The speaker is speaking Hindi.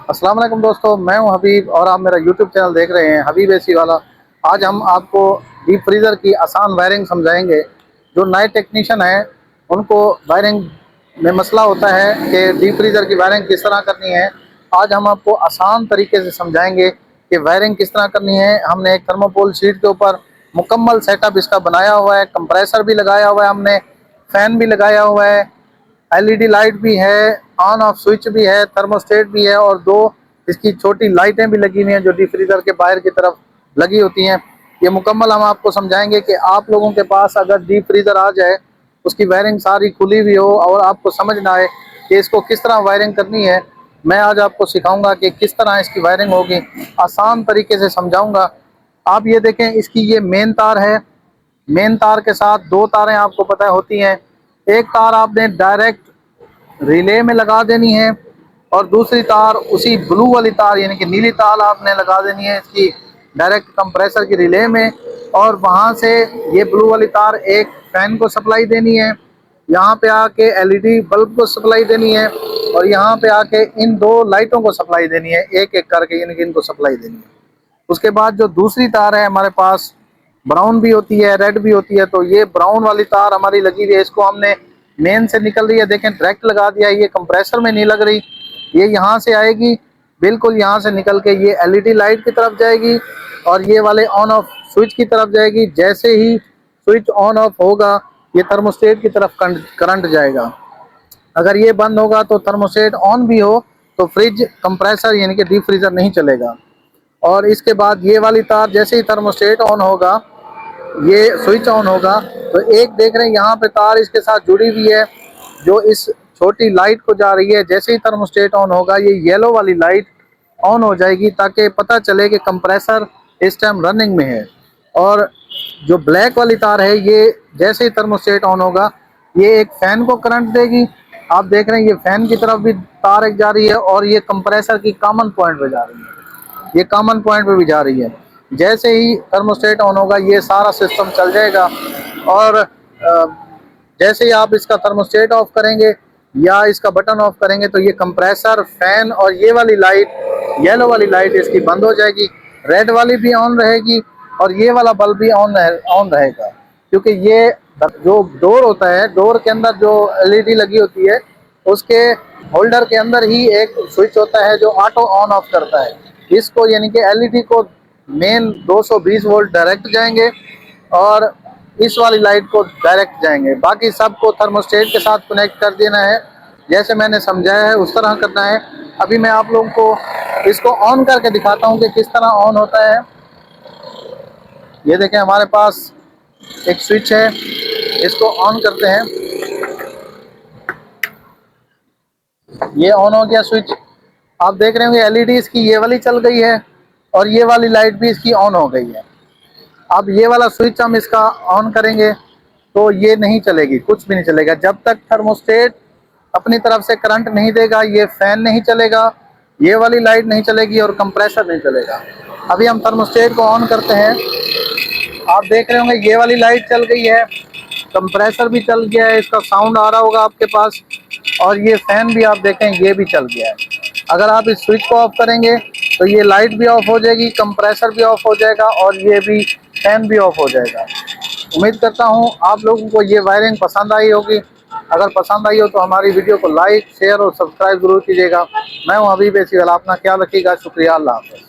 अस्सलाम वालेकुम दोस्तों, मैं हूं हबीब और आप मेरा यूट्यूब चैनल देख रहे हैं हबीब एसी वाला। आज हम आपको डीप फ्रीज़र की आसान वायरिंग समझाएंगे। जो नए टेक्नीशियन हैं उनको वायरिंग में मसला होता है कि डीप फ्रीज़र की वायरिंग किस तरह करनी है। आज हम आपको आसान तरीके से समझाएंगे कि वायरिंग किस तरह करनी है। हमने एक थर्मोकोल शीट के ऊपर मुकम्मल सेटअप इसका बनाया हुआ है, कंप्रेसर भी लगाया हुआ है, हमने फ़ैन भी लगाया हुआ है, एलईडी लाइट भी है, ऑन ऑफ स्विच भी है, थर्मोस्टेट भी है और दो इसकी छोटी लाइटें भी लगी हुई हैं जो डीप फ्रीजर के बाहर की तरफ लगी होती हैं। ये मुकम्मल हम आपको समझाएंगे कि आप लोगों के पास अगर डीप फ्रीजर आ जाए, उसकी वायरिंग सारी खुली हुई हो और आपको समझ ना आए कि इसको किस तरह वायरिंग करनी है, मैं आज आपको सिखाऊंगा कि किस तरह इसकी वायरिंग होगी। आसान तरीके से समझाऊंगा। आप ये देखें, इसकी ये मेन तार है। मेन तार के साथ दो तारें आपको पता होती हैं। एक तार आपने डायरेक्ट रिले में लगा देनी है और दूसरी तार उसी ब्लू वाली तार यानी कि नीली तार आपने लगा देनी है इसकी डायरेक्ट कंप्रेसर की रिले में। और वहाँ से ये ब्लू वाली तार एक फैन को सप्लाई देनी है, यहाँ पे आके एलईडी बल्ब को सप्लाई देनी है और यहाँ पे आके इन दो लाइटों को सप्लाई देनी है, एक एक करके यानी कि इनको सप्लाई देनी है। उसके बाद जो दूसरी तार है हमारे पास ब्राउन भी होती है, रेड भी होती है। तो ये ब्राउन वाली तार हमारी लगी हुई है, इसको हमने मेन से निकल रही है, देखें डायरेक्ट लगा दिया, ये कंप्रेसर में नहीं लग रही। ये यहाँ से आएगी, बिल्कुल यहाँ से निकल के ये एलईडी लाइट की तरफ जाएगी और ये वाले ऑन ऑफ स्विच की तरफ जाएगी। जैसे ही स्विच ऑन ऑफ होगा ये थर्मोस्टेट की तरफ करंट जाएगा। अगर ये बंद होगा तो थर्मोस्टेट ऑन भी हो तो फ्रिज कंप्रेसर यानी कि डीप फ्रीजर नहीं चलेगा। और इसके बाद ये वाली तार जैसे ही थर्मोस्टेट ऑन होगा, ये स्विच ऑन होगा तो एक देख रहे हैं यहाँ पे तार इसके साथ जुड़ी हुई है जो इस छोटी लाइट को जा रही है। जैसे ही थर्मोस्टेट ऑन होगा ये येलो वाली लाइट ऑन हो जाएगी ताकि पता चले कि कंप्रेसर इस टाइम रनिंग में है। और जो ब्लैक वाली तार है ये जैसे ही थर्मोस्टेट ऑन होगा ये एक फैन को करंट देगी। आप देख रहे हैं ये फैन की तरफ भी तार एक जा रही है और ये कंप्रेसर की कॉमन पॉइंट पे जा रही है, ये कॉमन पॉइंट पे भी जा रही है। जैसे ही थर्मोस्टेट ऑन होगा ये सारा सिस्टम चल जाएगा। और जैसे ही आप इसका थर्मोस्टेट ऑफ करेंगे या इसका बटन ऑफ करेंगे तो ये कंप्रेसर, फैन और ये वाली लाइट, येलो वाली लाइट इसकी बंद हो जाएगी, रेड वाली भी ऑन रहेगी और ये वाला बल्ब भी ऑन रहेगा। क्योंकि ये जो डोर होता है, डोर के अंदर जो एलईडी लगी होती है उसके होल्डर के अंदर ही एक स्विच होता है जो ऑटो ऑन ऑफ करता है इसको, यानी कि एलईडी को मेन 220 वोल्ट डायरेक्ट जाएंगे और इस वाली लाइट को डायरेक्ट जाएंगे। बाकी सबको थर्मोस्टेट के साथ कनेक्ट कर देना है, जैसे मैंने समझाया है उस तरह करना है। अभी मैं आप लोगों को इसको ऑन करके दिखाता हूँ कि किस तरह ऑन होता है। ये देखें हमारे पास एक स्विच है, इसको ऑन करते हैं। ये ऑन हो गया स्विच। आप देख रहे होंगे एलईडी इसकी ये वाली चल गई है और ये वाली लाइट भी इसकी ऑन हो गई है। अब ये वाला स्विच हम इसका ऑन करेंगे तो ये नहीं चलेगी, कुछ भी नहीं चलेगा जब तक थर्मोस्टेट अपनी तरफ से करंट नहीं देगा। ये फैन नहीं चलेगा, ये वाली लाइट नहीं चलेगी और कंप्रेसर नहीं चलेगा। अभी हम थर्मोस्टेट को ऑन करते हैं। आप देख रहे होंगे ये वाली लाइट चल गई है, कंप्रेसर भी चल गया है, इसका साउंड आ रहा होगा आपके पास, और ये फैन भी आप देखें ये भी चल गया है। अगर आप इस स्विच को ऑफ करेंगे तो ये लाइट भी ऑफ हो जाएगी, कंप्रेसर भी ऑफ हो जाएगा और ये भी फैन भी ऑफ हो जाएगा। उम्मीद करता हूँ आप लोगों को ये वायरिंग पसंद आई होगी। अगर पसंद आई हो तो हमारी वीडियो को लाइक, शेयर और सब्सक्राइब जरूर कीजिएगा। मैं हूँ हबीब एसी वाला, अपना ख्याल रखिएगा। शुक्रिया, अल्लाह हाफ़िज़।